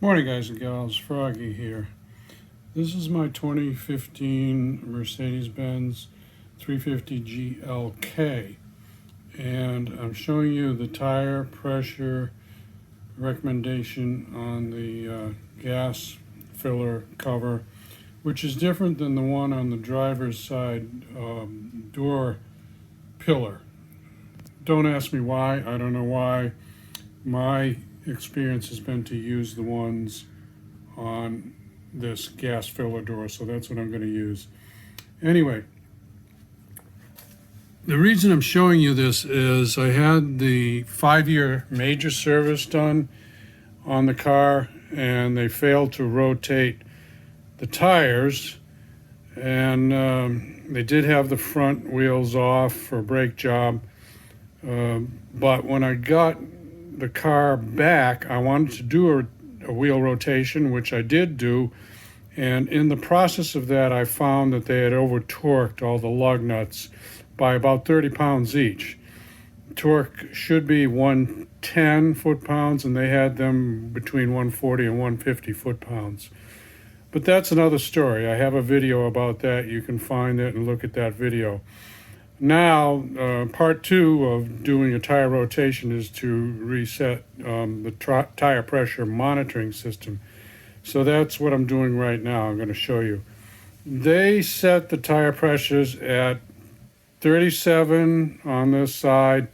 Morning guys and gals, Froggy here. This is my 2015 Mercedes-Benz 350 GLK, and I'm showing you the tire pressure recommendation on the gas filler cover, which is different than the one on the driver's side door pillar. Don't ask me why, I don't know why. My experience has been to use the ones on this gas filler door, so that's what I'm going to use. Anyway, the reason I'm showing you this is I had the 5-year major service done on the car, and they failed to rotate the tires, and they did have the front wheels off for a brake job, but when I got the car back, I wanted to do a wheel rotation, which I did do, and in the process of that I found that they had over torqued all the lug nuts by about 30 pounds each. Torque should be 110 foot-pounds, and they had them between 140 and 150 foot-pounds. But that's another story. I have a video about that. You can find it and look at that video. Now, part two of doing a tire rotation is to reset the tire pressure monitoring system. So that's what I'm doing right now. I'm going to show you. They set the tire pressures at 37 on this side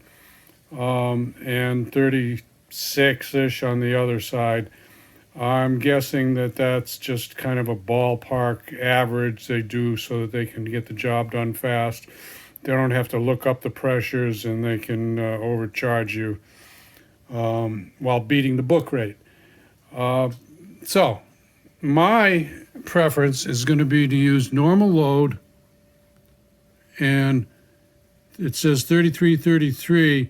and 36-ish on the other side. I'm guessing that that's just kind of a ballpark average they do so that they can get the job done fast. They don't have to look up the pressures, and they can overcharge you while beating the book rate. So my preference is going to be to use normal load, and it says 3333.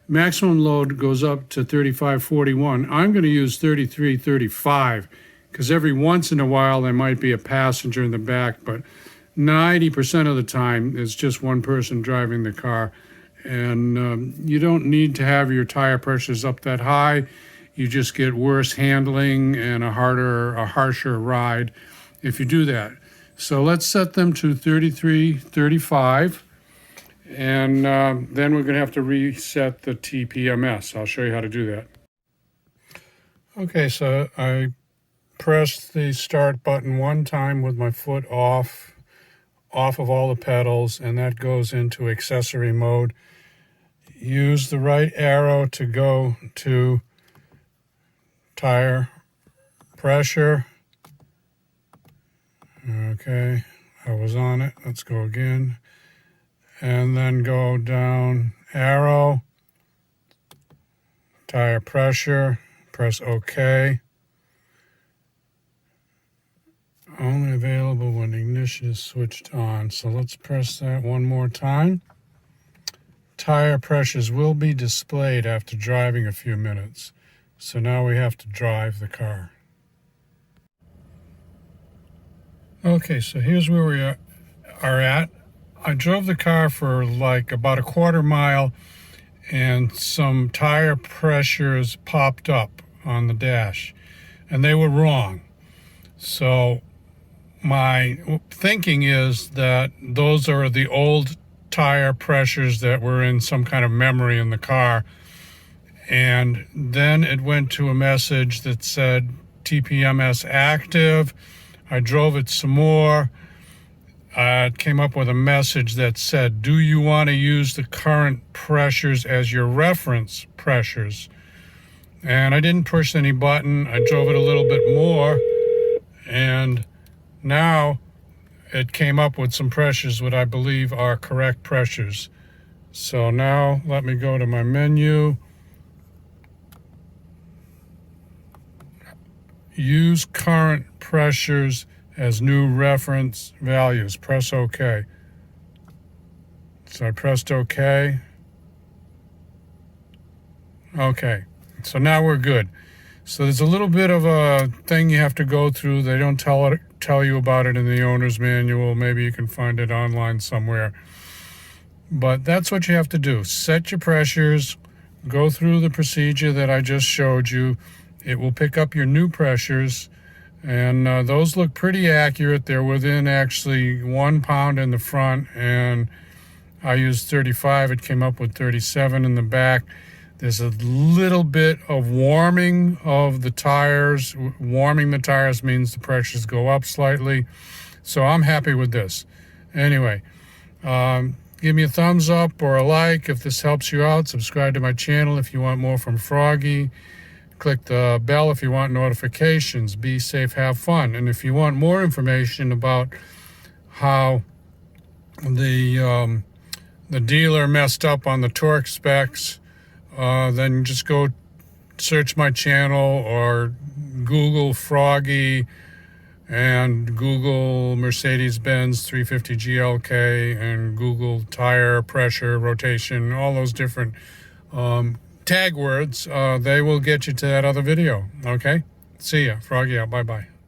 Maximum load goes up to 3541. I'm going to use 3335 because every once in a while there might be a passenger in the back, but 90% of the time it's just one person driving the car, and you don't need to have your tire pressures up that high. You just get worse handling and a harsher ride if you do that. So let's set them to 3335, and then we're going to have to reset the TPMS. I'll show you how to do that. Okay, so I pressed the start button one time with my foot off of all the pedals, and that goes into accessory mode. Use the right arrow to go to tire pressure. Okay, I was on it. Let's go again. And then go down, arrow, tire pressure, press OK. Only available when ignition is switched on. So let's press that one more time. Tire pressures will be displayed after driving a few minutes. So now we have to drive the car. Okay, so here's where we are at. I drove the car for like about a quarter mile, and some tire pressures popped up on the dash, and they were wrong. So my thinking is that those are the old tire pressures that were in some kind of memory in the car. And then it went to a message that said TPMS active. I drove it some more. It came up with a message that said, do you want to use the current pressures as your reference pressures? And I didn't push any button. I drove it a little bit more, and now it came up with some pressures what I believe are correct pressures. So now let me go to my menu. Use current pressures as new reference values. Press OK. So I pressed OK. Okay, so now we're good. So there's a little bit of a thing you have to go through. They don't tell you about it in the owner's manual. Maybe you can find it online somewhere. But that's what you have to do. Set your pressures, go through the procedure that I just showed you, it will pick up your new pressures, and those look pretty accurate. They're within actually 1 pound in the front, and I used 35. It came up with 37 in the back. There's a little bit of warming of the tires. Warming the tires means the pressures go up slightly. So I'm happy with this. Anyway, give me a thumbs up or a like if this helps you out. Subscribe to my channel if you want more from Froggy. Click the bell if you want notifications. Be safe, have fun. And if you want more information about how the dealer messed up on the torque specs, then just go search my channel or Google Froggy and Google Mercedes-Benz 350 GLK and Google tire pressure, rotation, all those different tag words. They will get you to that other video. Okay? See ya. Froggy out. Bye-bye.